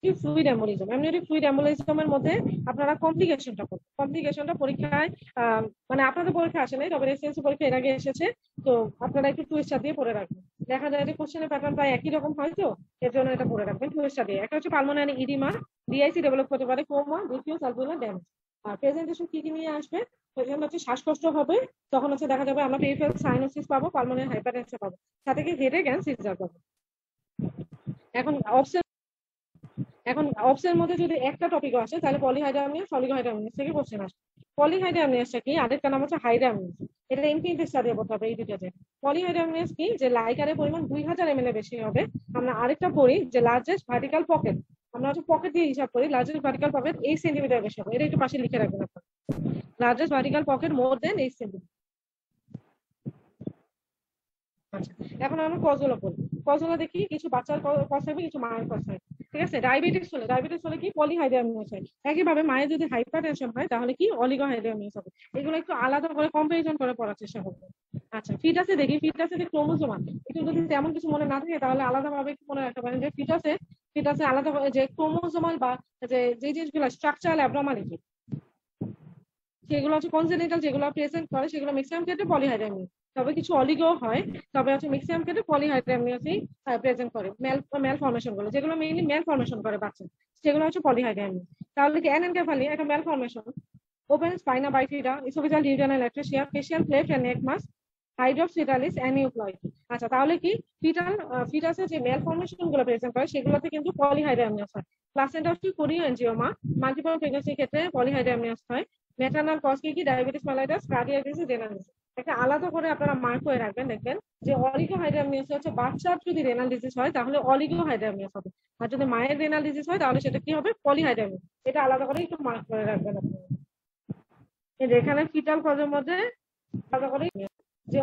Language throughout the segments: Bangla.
Fluid embolism. এমনিওটিক ফ্লুইড এম্বোলিজমের মধ্যে আপনারা কমপ্লিকেশনটা করবেন। কমপ্লিকেশনটা পরীক্ষায় মানে আপনাদের পরীক্ষা আসে নাই, তবে রেসিডেন্সি পরীক্ষা এর আগে এসেছে, তো আপনারা একটু টুইস্টার দিয়ে পড়ে রাখবেন। দেখা যায় যে কোশ্চেনের প্যাটার্ন প্রায় একই রকম হয়, তো এর জন্য এটা পড়ে রাখবেন টুইস্টার দিয়ে। একটা হচ্ছে পালমোনারি ইডিমা, ডিআইসি ডেভেলপ করতে পারে, কোমা, ডিফিউজ আলভিওলার ড্যামেজ। আর প্রেজেন্টেশন কি কি নিয়ে আসবে? প্রেজেন্ট হচ্ছে শ্বাসকষ্ট হবে, তখন হচ্ছে দেখা যাবে আমরা পেরিফেরাল সাইনোসিস পাবো, পালমোনারি হাইপারটেনশন পাবো, সাথে কি হেডেক এন্ড সিজার পাবো। এখন অপসের মধ্যে যদি একটা টপিক আসে তাহলে পলিহাইড্রামিয়াস, অলিগোহাইড্রামিয়াস থেকে কোশ্চেন আসে। পলিহাইড্রামিয়াসটা কি, আরেকটা নাম হচ্ছে হাইড্রামিয়াস। এটা ইনফিনিটি স্টাডি করতে হবে এই দুটোতে। পলিহাইড্রামিয়াস কি, যে লাইকারের পরিমাণ 2000 ml এর বেশি হবে। আমরা আরেকটা পড়ি যে লার্জেস্ট ভার্টিক্যাল পকেট, আমরা হচ্ছে পকেট দিয়ে হিসাব করি, লার্জেস্ট ভার্টিক্যাল পকেট 8 সেন্টিমিটার বেশি হবে। এটা একটু পাশে লিখে রাখবেন আপনার, লার্জেস্ট ভার্টিক্যাল পকেট মোর দেন 8 সেন্টিমিটার। আচ্ছা, এখন আমরা কজগুলো পড়ি। কজগুলো দেখি কিছু বাচ্চার কজ হবে, কিছু মায়ের কজ হয়। ঠিক আছে, ডায়াবেটিস হলে কি পলিহাইড্রামিয়াস হয়। একইভাবে মায়ের যদি হাইপার টেনশন হয় তাহলে কি অলিগোহাইড্রামিয়াস হবে। এগুলো একটু আলাদা করে কম্পারিজন করে পড়ার চেষ্টা করবো। আচ্ছা, ফিটাসে দেখি, ফিটাসে যে ক্রোমোজোম, একটু যদি তেমন কিছু মনে না থাকে তাহলে আলাদা ভাবে একটু মনে রাখতে পারেন যে ফিটাসে আলাদা যে ক্রোমোজোমাল বা যে জিনিসগুলো স্ট্রাকচারাল অ্যাবনর্মালিটি, সেগুলো হচ্ছে কনজেনিটাল, যেগুলো প্রেজেন্ট করে সেগুলো ম্যাক্সিমাম ক্ষেত্রে পলিহাইড্রামিয়াস। তবে কিছু অলিগো হয়, তবে হচ্ছে ম্যাক্সিমাম ক্ষেত্রে পলিহাইড্রামিয়াসই প্রেজেন্ট করে। মেল ফর্মেশন গুলো, যেগুলো মেইনলি মেল ফর্মেশন করে বাচ্চা, সেগুলো হচ্ছে পলিহাইড্রামিয়াস। তাহলে কি অ্যানেনকেফালি একটা malformation, open spina bifida, oesophageal duodenal atresia, facial cleft and neck mass, hydrops fetalis aneuploid. আচ্ছা, তাহলে কি ফিটাসের যে মেল ফর্মেশন গুলো প্রেজেন্ট করে সেগুলোতে কিন্তু পলিহাইড্রামিয়াস হয়। প্লাসেন্টা হচ্ছে কোরিও এনজিওমা, মাল্টিপল প্রেগন্যান্সির ক্ষেত্রে পলিহাইড্রামিয়াস হয়। ম্যাটারনাল কজ কি diabetes mellitus, cardiac disease, renal disease. একটা আলাদা করে আপনারা মার্ক করে রাখবেন, দেখবেন যে অলিগোহাইড্রামিয়াস হচ্ছে বাচ্চার যদি রেনাল ডিজিজ হয় তাহলে অলিগোহাইড্রামিয়াস হবে, আর যদি মায়ের রেনাল ডিজিজ হয় তাহলে সেটা কি হবে, পলিহাইড্রামিয়াস। এটা আলাদা করে একটু মার্ক করে রাখবেন আপনারা। এখানে ফিটাল কজের মধ্যে আলাদা করে যে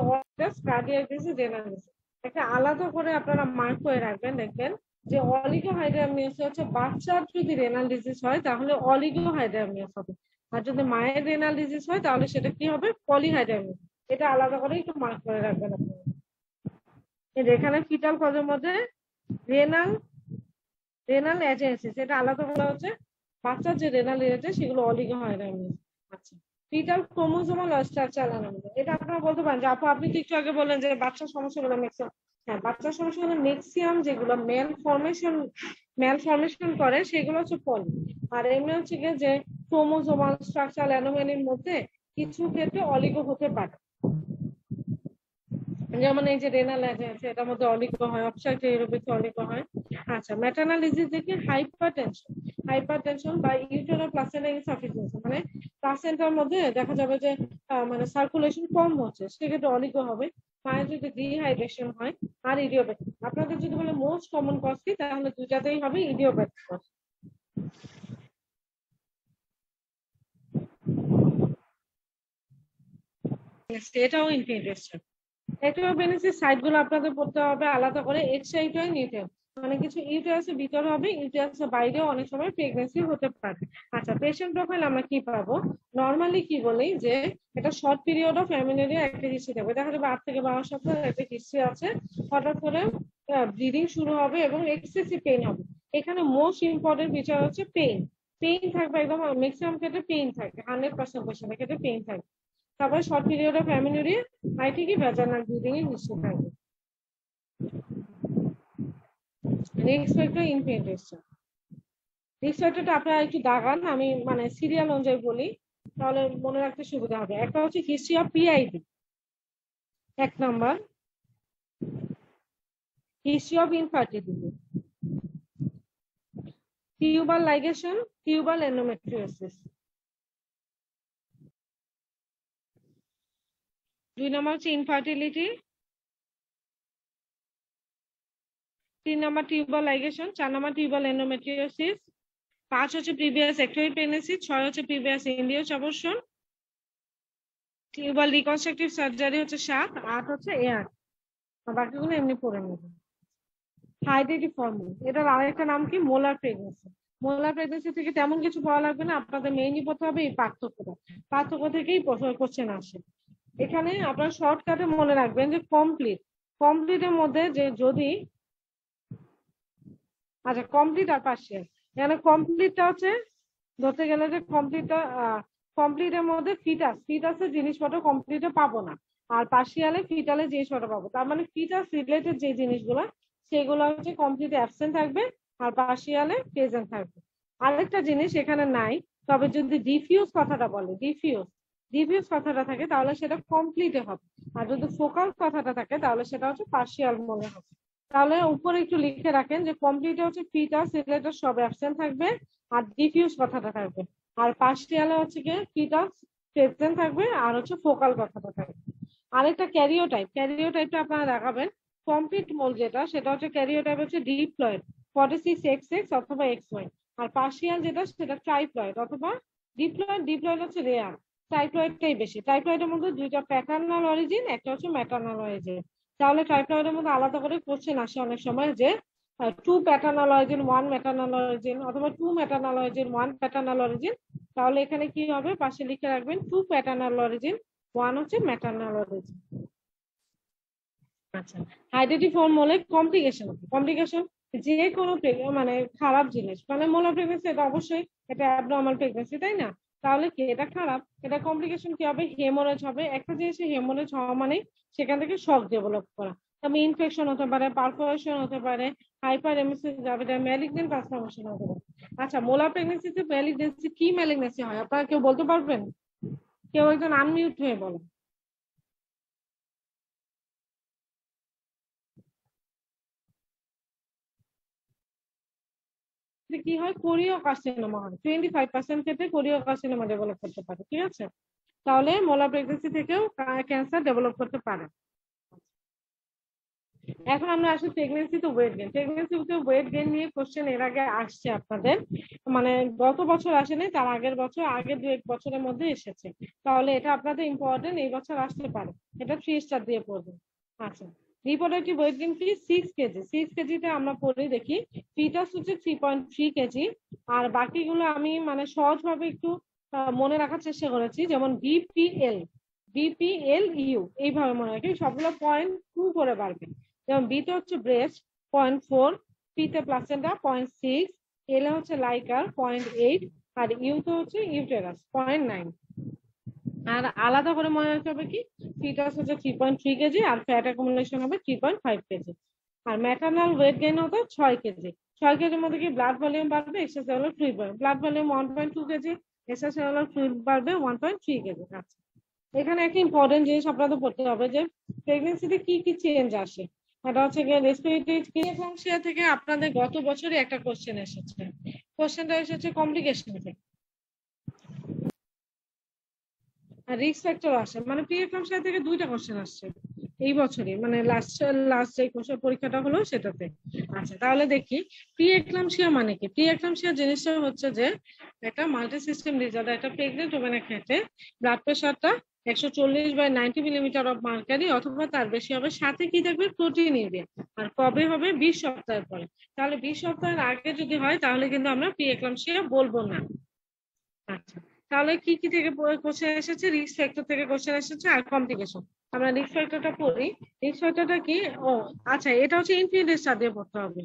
কার্ডিয়াক ডিজিজ, রেনাল ডিজিজ, একটা আলাদা করে আপনারা মার্ক করে রাখবেন, দেখবেন যে অলিগোহাইড্রামিয়াস হচ্ছে বাচ্চার যদি রেনাল ডিজিজ হয় তাহলে অলিগোহাইড্রামিয়াস হবে, আর যদি মায়ের রেনাল ডিজিজ হয় তাহলে সেটা কি হবে, পলিহাইড্রামিয়াস। এটা আলাদা করে একটু মার্ক করে রাখবেন আপনারা। এখানে ফিটাল কজের মধ্যে রেনাল রেনাল এজেন্সিস, এটা আলাদা বলা হচ্ছে বাচ্চার যে রেনাল এজেন্সি সেগুলো অলিগোহাইড্রামিয়াস। আচ্ছা, ফিটাল ক্রোমোজোমাল স্ট্রাকচার অ্যানোমালি, এটা আপনারা বলতে পারেন যে আপু আপনি তো একটু আগে বললেন যে বাচ্চার সমস্যাগুলো ম্যাক্সিমাম। হ্যাঁ, বাচ্চার সমস্যাগুলো ম্যাক্সিমাম যেগুলো মেল ফর্মেশন করে সেগুলো হচ্ছে পলি। আর এমনি হচ্ছে গিয়ে যে ক্রোমোজোমাল স্ট্রাকচার অ্যানোমালির মধ্যে কিছু ক্ষেত্রে অলিগো হতে পারে, যেমন এই যে রেনাল আছে এটার মধ্যে অলিগো হয়, অবস্ট্রাকটিভ এরোবিক্স অলিগো হয়। আচ্ছা, ম্যাটারনাল ডিজিজ দেখি হাইপারটেনশন বা ইউটেরাল প্লাসেন্টা ইনসাফিসিয়েন্সি, মানে প্লাসেন্টার মধ্যে দেখা যাবে যে মানে সার্কুলেশন কম হচ্ছে, সেক্ষেত্রে অলিগো হবে। মায়ের যদি ডিহাইড্রেশন হয়, আর ইডিওপ্যাথি। আপনাদের যদি বলে মোস্ট কমন কজ কি, তাহলে দুটাতেই হবে ইডিওপ্যাথি কজ। এটাও ইনফিনিটেশন। এক্টোবেনিসের সাইড গুলো আপনাদের পড়তে হবে আলাদা করে, এক্সাইটয় নিউট্রিয়েন্ট, মানে কিছু ইউটেরাসের ভিতরে হবে, ইউটেরাসের বাইরেও অনেক সময় প্রেগন্যান্সি হতে পারে। আচ্ছা, পেশেন্ট প্রোফাইল আমরা কি পাবো, নর্মালি কি বলি যে এটা শর্ট পিরিয়ড অফ ফ্যামিলিয়ার একটা হিস্ট্রি থাকবে, দেখা যাবে 8 থেকে 12 সপ্তাহ একটা হিস্ট্রি আছে, হঠাৎ করে ব্লিডিং শুরু হবে এবং এক্সেসিভ পেইন হবে। এখানে মোস্ট ইম্পর্টেন্ট ফিচার হচ্ছে পেইন। পেইন থাকবে একদম, ম্যাক্সিমাম ক্ষেত্রে পেইন থাকে, 100% পেশেন্টের ক্ষেত্রে পেইন থাকবে। তারপরে শর্ট পিরিয়ড অফ অ্যামিনুরিয়া, আর ঠিকই ভ্যাজানাল ব্লিডিং এর হিস্ট্রি থাকবে। রিস্ক ফ্যাক্টর ইনফিনিটেশন, রিস্ক ফ্যাক্টরটা আপনারা একটু দাগান, আমি মানে সিরিয়াল অনুযায়ী বলি তাহলে মনে রাখতে সুবিধা হবে। একটা হচ্ছে history of PID, 1 number history of infertility, tubal ligation, tubal endometriosis. 2 number হচ্ছে infertility, 3 number tubal ligation, 4 number tubal endometriosis, 5 হচ্ছে প্রিভিয়াস এক্টোপিক প্রেগন্যান্সি, 6 হচ্ছে previous induced abortion, tubal reconstructive surgery হচ্ছে 7, 8 হচ্ছে এয়ার। বাকিগুলো এমনি পড়ে নেবেন। হাইড্রেটিভ ফর্মুলা, এটার আরেকটা নাম কি, মোলার প্রেগন্যান্সি। মোলার প্রেগন্যান্সি থেকে তেমন কিছু পড়া লাগবে না, আপনাদের মেইনলি পড়তে হবে এই পার্থক্যটা, পার্থক্য থেকেই কোশ্চেন আসে। এখানে আপনারা শর্টকাটে মনে রাখবেন যে কমপ্লিটের মধ্যে যে যদি, আচ্ছা কমপ্লিট আর পার্শিয়াল, এখানে কমপ্লিটটা হচ্ছে ধরতে গেলে যে কমপ্লিটের মধ্যে ফিটাসের জিনিসপত্র কমপ্লিটে পাবো না, আর পার্সিয়ালে ফিটালে জিনিসপত্র পাবো। তার মানে ফিটাস রিলেটেড যে জিনিসগুলো সেগুলো হচ্ছে কমপ্লিটে অ্যাবসেন্ট থাকবে আর পার্সিয়ালে প্রেজেন্ট থাকবে। আরেকটা জিনিস এখানে নাই, তবে যদি ডিফিউজ কথাটা বলে, ডিফিউজ কথাটা থাকে তাহলে সেটা কমপ্লিটে হবে, আর যদি ফোকাল কথাটা থাকে তাহলে সেটা হচ্ছে পার্সিয়াল মনে হবে। তাহলে উপরে একটু লিখে রাখেন যে কমপ্লিটে হচ্ছে ফিটাস রিলেটেড সব অ্যাবসেন্ট থাকবে আর ডিফিউজ কথাটা থাকবে, আর পার্সিয়ালে হচ্ছে গিয়ে ফিটাস প্রেজেন্ট থাকবে আর হচ্ছে ফোকাল কথাটা থাকবে। আরেকটা ক্যারিওটাইপটা আপনারা দেখাবেন। কমপ্লিট মোল যেটা সেটা হচ্ছে ক্যারিওটাইপ হচ্ছে ডিপ্লয়েড 46XX অথবা XY, আর পার্সিয়াল যেটা সেটা ট্রাইপ্লয়েড অথবা ডিপ্লয়েড হচ্ছে রেয়ার, ট্রাইপ্লয়েডটাই বেশি। ট্রাইপ্লয়েডের মধ্যে দুইটা প্যাটার্নাল অরিজিন, একটা হচ্ছে ম্যাটার্নাল অরিজিন। তাহলে ট্রাইপ্লয়েডের মধ্যে আলাদা করে কোশ্চেন আসে অনেক সময় যে two paternal origin one maternal origin অথবা two maternal origin one paternal origin. তাহলে এখানে কি হবে, পাশে লিখে রাখবেন টু প্যাটার্নাল অরিজিন ওয়ান হচ্ছে ম্যাটার্নাল অরিজিন। আচ্ছা, হাইড্রেটিভ ফর্ম হলে কমপ্লিকেশন যে কোনো মানে খারাপ জিনিস, মানে মোলার প্রেগনেন্সি এটা অবশ্যই এটা অ্যাবনর্মাল প্রেগনেন্সি, তাই না? তাহলে কি এটা খারাপ, এটা কমপ্লিকেশন কি হবে, হেমোরেজ হবে। একটা জিনিসে হেমোরেজ হওয়া মানে সেখান থেকে শক ডেভেলপ করা, তবে ইনফেকশন হতে পারে, পারফোরেশন হতে পারে, হাইপার এমএসিস যাবে, ম্যালিগনেন্ট ট্রান্সফরমেশন হতে পারে। আচ্ছা, মোলার প্রেগনেন্সিতে ম্যালিগনেন্সি কি ম্যালিগনেন্সি হয় আপনারা কেউ বলতে পারবেন? কেউ একজন আনমিউট হয়ে বলেন। কি হয়, কোরিও কার্সিনোমা হয়, 25% ক্ষেত্রে কোরিও কার্সিনোমা ডেভেলপ করতে পারে। ঠিক আছে, তাহলে মোলার প্রেগনেন্সি থেকেও ক্যান্সার ডেভেলপ করতে পারে। এখন আমরা আসি প্রেগনেন্সিতে ওয়েট গেইন নিয়ে কোশ্চেন এর আগে আসছে আপনাদের, মানে গত বছর আসেনি, তার আগের বছর, আগের 2-1 বছরের মধ্যে এসেছে। তাহলে এটা আপনাদের ইম্পর্টেন্ট, এই বছর আসতে পারে, এটা 3 স্টার দিয়ে পড়বে। আচ্ছা, রিপ্রোডাক্টিভ ওয়েট গেইন কি 6 কেজি। 6 কেজিতে আমরা পড়ে দেখি ফিটাস হচ্ছে 3.3 কেজি, আর বাকিগুলো আমি মানে সহজভাবে একটু মনে রাখার চেষ্টা করেছি, যেমন বিপিএল ইউ এইভাবে মনে রাখি, সবগুলো 0.2 করে বাড়বে। যেমন বিতে হচ্ছে ব্রেস্ট 0.4, পিতে প্লাসেন্টা 0.6, এলে হচ্ছে লাইকার 0.8, আর ইউতে হচ্ছে ইউটেরাস 0.9। আর আলাদা করে মনে রাখতে হবে কি, ফিটাস হচ্ছে 3.3 কেজি আর ফ্যাট অ্যাকুমুলেশন হবে 3.5 কেজি। আর ম্যাটার্নাল ওয়েট গেইন হতো 6 কেজি। 6 কেজির মধ্যে কি ব্লাড ভলিউম বাড়বে, এক্সট্রাসেলুলার ফ্লুইড বাড়বে। Blood volume 1.2 KG, extracellular fluid বাড়বে 1.3 কেজি। আচ্ছা, এখানে একটা ইম্পর্টেন্ট জিনিস আপনাদের পড়তে হবে যে প্রেগনেন্সিতে কি কি চেঞ্জ আসে। এটা হচ্ছে গিয়ে রেসপিরেটরি ক্লিনিক্যাল থেকে আপনাদের গত বছরই একটা কোশ্চেন এসেছে, কোশ্চেনটা এসেছে কমপ্লিকেশন থেকে, আর রিস্ক ফ্যাক্টর আসে, মানে প্রি-এক্লাম্পসিয়া থেকে 2টা কোশ্চেন আসছে এই বছরই, মানে লাস্ট যে কোশ্চেন পরীক্ষাটা হলো সেটাতে। আচ্ছা, তাহলে দেখি প্রি-এক্লাম্পসিয়া মানে কি। প্রি-এক্লাম্পসিয়া জিনিসটা হচ্ছে যে একটা মাল্টি সিস্টেম ডিসঅর্ডার, একটা প্রেগনেন্ট ওমেনের ক্ষেত্রে ব্লাড প্রেশারটা 140/90 মিলিমিটার অফ মার্কারি অথবা তার বেশি হবে, সাথে কি থাকবে, প্রোটিন ইউরিয়া। আর কবে হবে, 20 সপ্তাহের পরে। তাহলে 20 সপ্তাহের আগে যদি হয় তাহলে কিন্তু আমরা প্রি-এক্লাম্পসিয়া বলবো না। আচ্ছা, তাহলে কি কি থেকে কোশ্চেন এসেছে, রিস্ক ফ্যাক্টর থেকে কোশ্চেন এসেছে আর কমপ্লিকেশন। আমরা রিস্ক ফ্যাক্টরটা পড়ি। রিস্ক ফ্যাক্টরটা কি, ও আচ্ছা, এটা হচ্ছে ইনফিনিটি স্টার দিয়ে পড়তে হবে,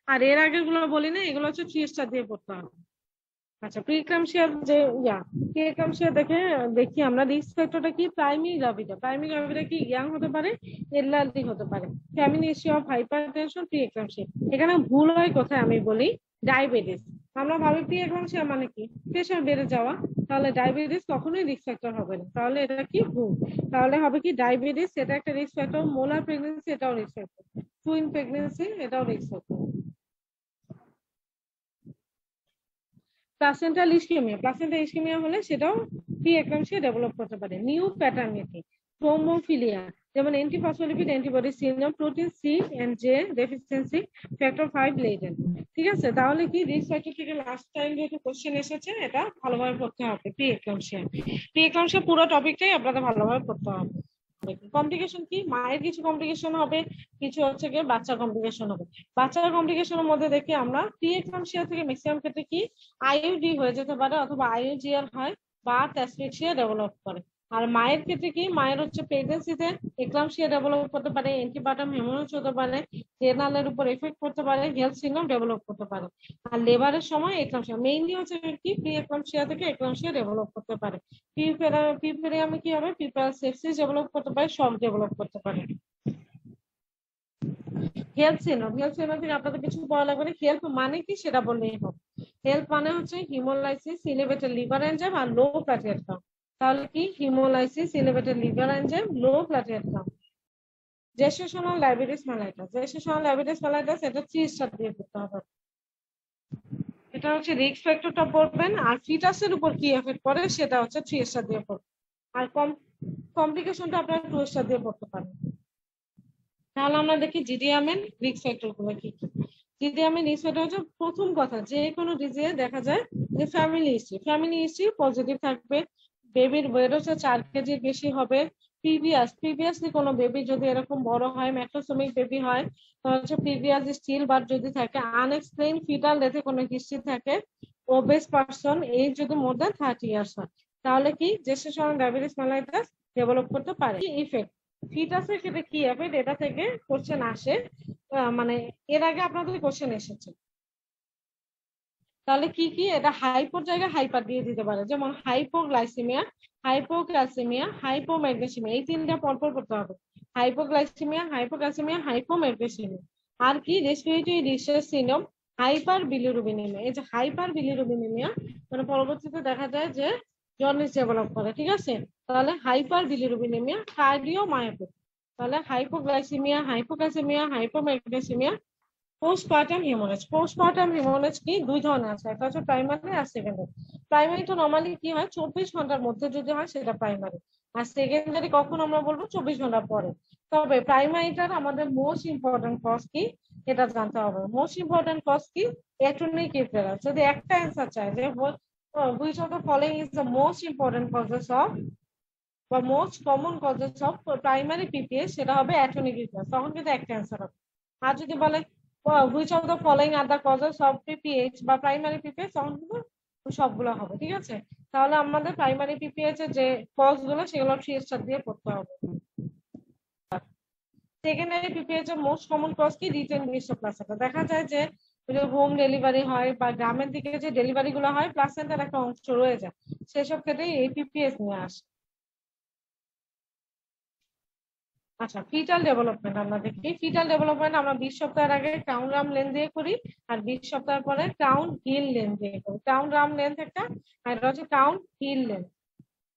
আর এর আগের গুলো বলি না, এগুলো হচ্ছে 3 স্টার দিয়ে পড়তে হবে। আচ্ছা, প্রিক্লাম্পসিয়া যে প্রিক্লাম্পসিয়া দেখি আমরা রিস্ক ফ্যাক্টরটা কি, প্রাইমারি গ্রাভিটা কি ইয়াং হতে পারে, এলডারলি হতে পারে, ফ্যামিলি হিস্ট্রি অফ হাইপারটেনশন, প্রিক্লাম্পসিয়া। এখানে ভুল হয় কোথায় আমি বলি, ডায়াবেটিস। আমরা ভাবি প্রিক্লাম্পসিয়া মানে কি, প্রেশার বেড়ে যাওয়া, তাহলে ডায়াবেটিস কখনোই রিস্ক ফ্যাক্টর হবে না, তাহলে এটা কি ভুল। তাহলে হবে কি, ডায়াবেটিস এটা একটা রিস্ক ফ্যাক্টর, মোলার প্রেগনেন্সি এটাও রিস্ক ফ্যাক্টর, টুইন প্রেগনেন্সি এটাও রিস্ক ফ্যাক্টর। প্লাসেন্টা ইস্কেমিয়া হলে সেটাও প্রি-এক্লাম্পসিয়া ডেভেলপ করতে পারে। নিউ প্যাটার্নিটি, থ্রোম্বোফিলিয়া, যেমন antiphospholipid antibody syndrome, protein C and J deficiency, factor 5 latent. ঠিক আছে, তাহলে কি রিস্ক ফ্যাক্টর থেকে লাস্ট টাইম যেহেতু কোশ্চেন এসেছে এটা ভালোভাবে পড়তে হবে। প্রি-এক্লাম্পসিয়া পুরো টপিকটাই আপনাদের ভালোভাবে পড়তে হবে। কমপ্লিকেশন কি, মায়ের কিছু কমপ্লিকেশন হবে, কিছু হচ্ছে গিয়ে বাচ্চার কমপ্লিকেশন হবে। বাচ্চার কমপ্লিকেশনের মধ্যে দেখি আমরা প্রি-এক্লাম্পসিয়া থেকে ম্যাক্সিমাম ক্ষেত্রে কি আইইউডি হয়ে যেতে পারে, অথবা আইইউজিআর হয়, বা অ্যাসফিক্সিয়া ডেভেলপ করে। আর মায়ের ক্ষেত্রে কি, মায়ের হচ্ছে প্রেগনেন্সিতে এক্লাম্পসিয়া ডেভেলপ করতে পারে, অ্যান্টিপার্টাম হেমোরেজ হতে পারে, রেনালের উপর এফেক্ট করতে পারে, হেলথ সিন্ড্রোম ডেভেলপ করতে পারে। আর লেবারের সময় এক্লাম্পসিয়া মেইনলি হচ্ছে কি, প্রি এক্লাম্পসিয়া থেকে এক্লাম্পসিয়া ডেভেলপ করতে পারে। পিউপেরিয়ামে কি হবে, পিউপেরাল সেপসিস ডেভেলপ করতে পারে, শক ডেভেলপ করতে পারে। হেল্প সিনোড, হেল্প সিনোড থেকে আপনাদের কিছু পড়া লাগবে না। হেল্প মানে কি সেটা বললেই হবে। হেল্প মানে হচ্ছে হিমোলাইসিস, এলিভেটেড লিভার এনজাইম আর লো প্লাটেলেট কাউন্ট। তাহলে কি, haemolysis, elevated liver enzyme, low platelet count. Gestational diabetes mellitus, gestational diabetes mellitus এটা 3 স্টার দিয়ে করতে হবে। এটা হচ্ছে রিস্ক ফ্যাক্টরটা পড়বেন, আর ফিটাসের উপর কি এফেক্ট করে সেটা হচ্ছে 3 স্টার দিয়ে পড়বেন। আর কমপ্লিকেশনটা আপনারা 2 স্টার দিয়ে পড়তে পারেন। তাহলে আমরা দেখি জিডিএমএন রিস্ক ফ্যাক্টর গুলো কি কি। জিডিএমএন রিস্ক ফ্যাক্টর হচ্ছে প্রথম কথা, যে কোনো ডিজিজে দেখা যায় যে ফ্যামিলি হিস্ট্রি পজিটিভ থাকবে, বেবির ওয়েট হচ্ছে 4 কেজির বেশি হবে, প্রিভিয়াসলি কোনো বেবি যদি এরকম বড় হয়, ম্যাক্রোসোমিক বেবি হয়, তাহলে হচ্ছে প্রিভিয়াস স্টিল বার্থ যদি থাকে, আনএক্সপ্লেইন ফিটাল ডেথে কোনো হিস্ট্রি থাকে, ওবেস পারসন, এজ যদি মোর দ্যান 30 ইয়ার্স হয়, তাহলে কি জেস্টেশনাল ডায়াবেটিস মেলাইটাস ডেভেলপ করতে পারে। ইফেক্ট ফিটাসের ক্ষেত্রে কি এফেক্ট, এটা থেকে কোশ্চেন আসে, মানে এর আগে আপনাদের কোশ্চেন এসেছে। তাহলে কি কি, এটা হাইপোর জায়গায় হাইপার দিয়ে দিতে পারে, যেমন হাইপোগ্লাইসেমিয়া, হাইপোক্যালসেমিয়া, হাইপোম্যাগনেসিমিয়া, এই তিনটা পরপর করতে হবে। Hypoglycaemia, hypocalcaemia, হাইপোম্যাগনেসিমিয়া। আর কি, respiratory distress syndrome, hyper bilirubinaemia. এই যে হাইপার বিলিরুবিনেমিয়া মানে পরবর্তীতে দেখা যায় যে জন্ডিস ডেভেলপ করে, ঠিক আছে। তাহলে হাইপার বিলিরুবিনেমিয়া, কার্ডিওমায়োপ্যাথি। তাহলে hypoglycaemia, hypocalcaemia, hypomagnesaemia. Postpartum haemorrhage, postpartum haemorrhage কি, 2 ধরনের আছে, একটা হচ্ছে প্রাইমারি আর সেকেন্ডারি। প্রাইমারি তো নর্মালি কি হয়, 24 ঘন্টার মধ্যে যদি হয় সেটা প্রাইমারি। আর সেকেন্ডারি কখন আমরা বলবো, 24 ঘন্টা পরে। তবে প্রাইমারিটার আমাদের মোস্ট ইম্পর্টেন্ট কজ কি, এটা জানতে হবে। মোস্ট ইম্পর্টেন্ট কজ কি, অ্যাটর্নিক রিফারেন্স। যদি একটা অ্যান্সার চাই যে which of the following is the most important causes of বা most common causes of primary PPS, সেটা হবে অ্যাটর্নিক রিফারেন্স, তখন কিন্তু একটা অ্যান্সার হবে। আর যদি বলে which of the following are the causes of PPH বা প্রাইমারি পিপিএইচ, তখন কিন্তু সবগুলো হবে, ঠিক আছে। তাহলে আমাদের প্রাইমারি পিপিএইচ এর যে কজ গুলো সেগুলো 3 স্টার দিয়ে পড়তে হবে। সেকেন্ডারি পিপিএইচ এর মোস্ট কমন কজ কি, রিটেন প্লাসেন্টা। দেখা যায় যে হোম ডেলিভারি হয় বা গ্রামের দিকে যে ডেলিভারি গুলো হয়, প্লাসেন্টার একটা অংশ রয়ে যায়, সেসব ক্ষেত্রে এই পিপিএস নিয়ে আসে। আচ্ছা, ফিটাল ডেভেলপমেন্ট আমরা দেখি। ফিটাল ডেভেলপমেন্ট আমরা 20 সপ্তাহের আগে ক্রাউন রাম লেন দিয়ে করি, আর 20 সপ্তাহ পরে ক্রাউন হিল লেন দিয়ে করি। ক্রাউন রাম লেন্থ একটা, আর এটা হচ্ছে ক্রাউন হিল লেন্থ।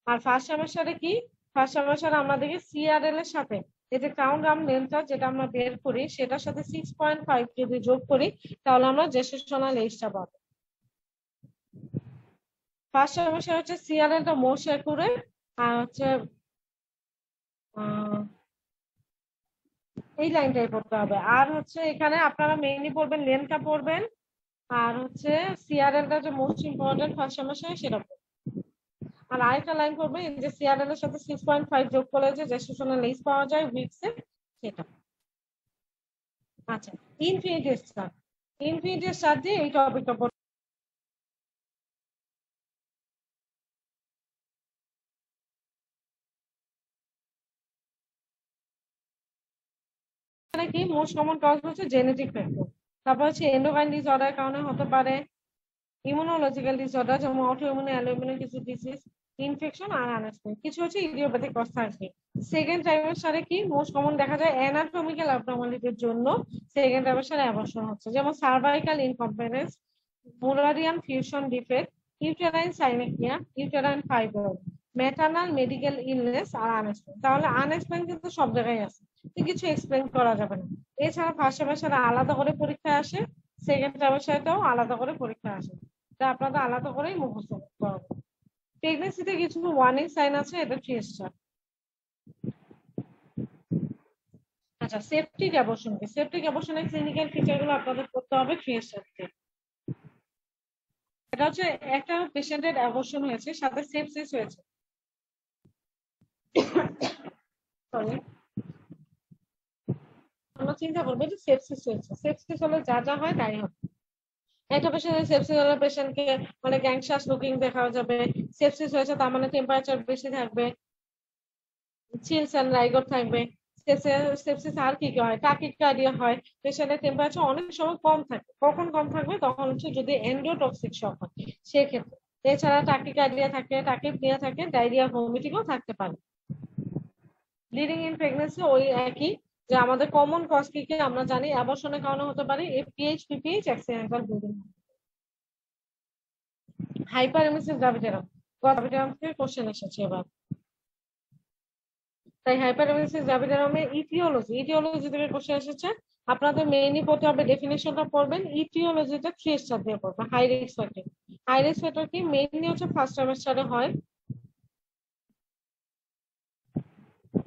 আর ফার্স্ট সেমেস্টারে কি, ফার্স্ট সেমেস্টারে আমরা দেখি সিআরএল এর সাথে এই যে ক্রাউন রাম লেন্থটা যেটা আমরা বের করি, সেটার সাথে 6.5 যদি যোগ করি, তাহলে আমরা জেস্টেশনাল এজটা পাবো। ফার্স্ট সেমেস্টার হচ্ছে সিআরএল টা মোস্ট অ্যাকুরেট, আর হচ্ছে এই লাইনটাই পড়তে হবে। আর হচ্ছে এখানে আপনারা মেইনলি পড়বেন, লেনটা পড়বেন, আর হচ্ছে সিআরএল টা যে মোস্ট ইম্পর্টেন্ট ফার্স্ট সেমেস্টারে সেটা পড়বেন। আর আরেকটা লাইন পড়বেন যে সিআরএল এর সাথে 6.5 যোগ করলে যে জেস্টেশনাল এজ পাওয়া যায় উইকসে, সেটা। আচ্ছা, ইনফিনিটি স্টার, ইনফিনিটি স্টার দিয়ে এই টপিকটা পড়তে কি, মোস্ট কমন কজ হচ্ছে জেনেটিক ফ্যাক্টর। তারপর হচ্ছে এন্ডোক্রাইন ডিসঅর্ডার কারণে হতে পারে, ইমিউনোলজিক্যাল ডিসঅর্ডার যেমন অটোইমিউন অ্যালোইমিউন কিছু ডিজিজ, ইনফেকশন আর আনএক্সপ্লেইনড, কিছু হচ্ছে ইডিওপ্যাথিক কজ থাকবে। সেকেন্ড ট্রাইমেস্টারে কি মোস্ট কমন দেখা যায়, অ্যানাটমিক্যাল অ্যাবনর্মালিটির জন্য সেকেন্ড ট্রাইমেস্টারে অ্যাবর্শন হচ্ছে, যেমন cervical incompetence, mullerian fusion defect, uterine synechiae, uterine fibroid, maternal medical illness আর আনএক্সপ্লেইনড। তাহলে আনএক্সপ্লেইনড কিন্তু সব জায়গায় আছে, তো কিছু এক্সপ্লেইন করা যাবে না। এছাড়া ফার্স্ট সেমেস্টারে আলাদা করে পরীক্ষা আসে, সেকেন্ড সেমেস্টারেও আলাদা করে পরীক্ষা আসে, এটা আপনাদের আলাদা করেই মুখস্থ করতে হবে। প্রেগনেন্সিতে কিছু ওয়ার্নিং সাইন আছে, এটা 3 স্টার। আচ্ছা, সেপটিক অ্যাবর্শন কি, সেপটিক অ্যাবর্শনের ক্লিনিক্যাল ফিচার গুলো আপনাদের করতে হবে 3 স্টার। এটা হচ্ছে একটা পেশেন্টের অ্যাবর্শন হয়েছে, সাথে সেপসিস হয়েছে, সরি আমরা চিন্তা করবো যে সেপসিস হয়েছে, সেপসিস হলে যা যা হয় তাই হবে। একটা পেশেন্টের সেপসিস হলে পেশেন্টকে মানে গ্যাংশাস লুকিং দেখা যাবে, সেপসিস হয়েছে তার মানে টেম্পারেচার বেশি থাকবে, চিলস এন্ড রাইগর থাকবে। সেপসিস আর কি কি হয়, টাকিকার্ডিয়া হয়, পেশেন্টের টেম্পারেচার অনেক সময় কম থাকে। কখন কম থাকবে? তখন হচ্ছে যদি এন্ডোটক্সিক শক হয় সেক্ষেত্রে। এছাড়া টাকিকার্ডিয়া থাকে, টাকিপনিয়া থাকে, ডায়রিয়া ভমিটিংও থাকতে পারে। ব্লিডিং ইন প্রেগন্যান্সি ওই একই, যে আমাদের কমন কজ কি কি আমরা জানি, অ্যাবর্শনের কারণে হতে পারে এপিএইচ, পিপিএইচ, অ্যাক্সিডেন্টাল ব্লিডিং। হাইপারএমিসিস গ্রাভিটেরাম, গ্রাভিটেরাম থেকে কোশ্চেন এসেছে এবার। তাই হাইপারএমিসিস গ্রাভিটেরামের ইটিওলজি থেকে কোশ্চেন এসেছে। আপনাদের মেইনলি পড়তে হবে, ডেফিনেশনটা পড়বেন, ইটিওলজিটা 3 স্টার দিয়ে পড়বেন। High risk factor, high risk factor কি মেইনলি হচ্ছে ফার্স্ট সেমেস্টারে হয়।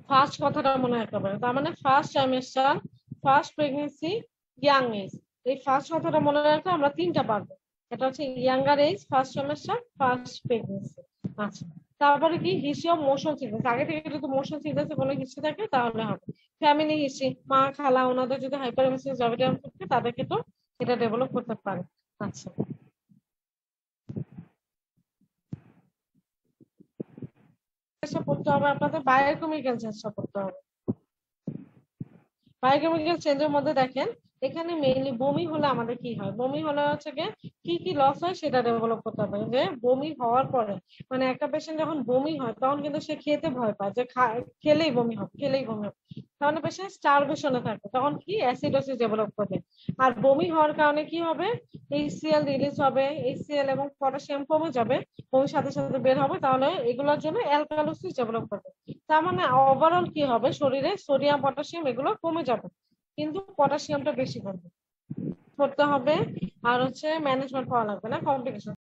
ফার্স্ট কথাটা মনে রাখতে পারে, তার মানে first semester, first pregnancy, young age. এই ফার্স্ট কথাটা মনে রাখলে আমরা 3টা পারবো। এটা হচ্ছে younger age, first semester, first pregnancy. আচ্ছা, তারপরে কি হিস্ট্রি অফ মোশন সিকনেস, আগে থেকে যদি মোশন সিকনেস কোনো হিস্ট্রি থাকে তাহলে হবে। ফ্যামিলি হিস্ট্রি, মা খালা ওনাদের যদি হাইপারএমিসিস গ্রাভিটেরাম থাকে তাদেরকে তো এটা ডেভেলপ করতে পারে। আচ্ছা, চেষ্টা করতে হবে আপনাদের, বায়োকেমিক্যাল চেষ্টা করতে হবে। বায়োকেমিক্যাল চেঞ্জের মধ্যে দেখেন, এখানে মেইনলি বমি হলে আমাদের কি হয়, বমি হলে হচ্ছে কি কি লস হয় সেটা ডেভেলপ করতে হবে। যে বমি হওয়ার পরে, মানে একটা পেশেন্ট যখন বমি হয় তখন কিন্তু সে খেতে ভয় পায়, যে খেলেই বমি হবে, খেলেই বমি হবে। তাহলে পেশেন্ট স্টারভেশনে থাকবে, তখন কি অ্যাসিডোসিস ডেভেলপ করবে। আর বমি হওয়ার কারণে কি হবে, এইচসিএল রিলিজ হবে, এইচসিএল এবং পটাশিয়াম কমে যাবে, বমির সাথে সাথে বের হবে, তাহলে এগুলোর জন্য অ্যালকালোসিস ডেভেলপ করবে। তার মানে ওভারঅল কি হবে, শরীরে সোডিয়াম পটাশিয়াম এগুলো কমে যাবে, কিন্তু পটাশিয়ামটা বেশি করতে হবে। আর হচ্ছে ম্যানেজমেন্ট পাওয়া লাগবে না, কমপ্লিকেশন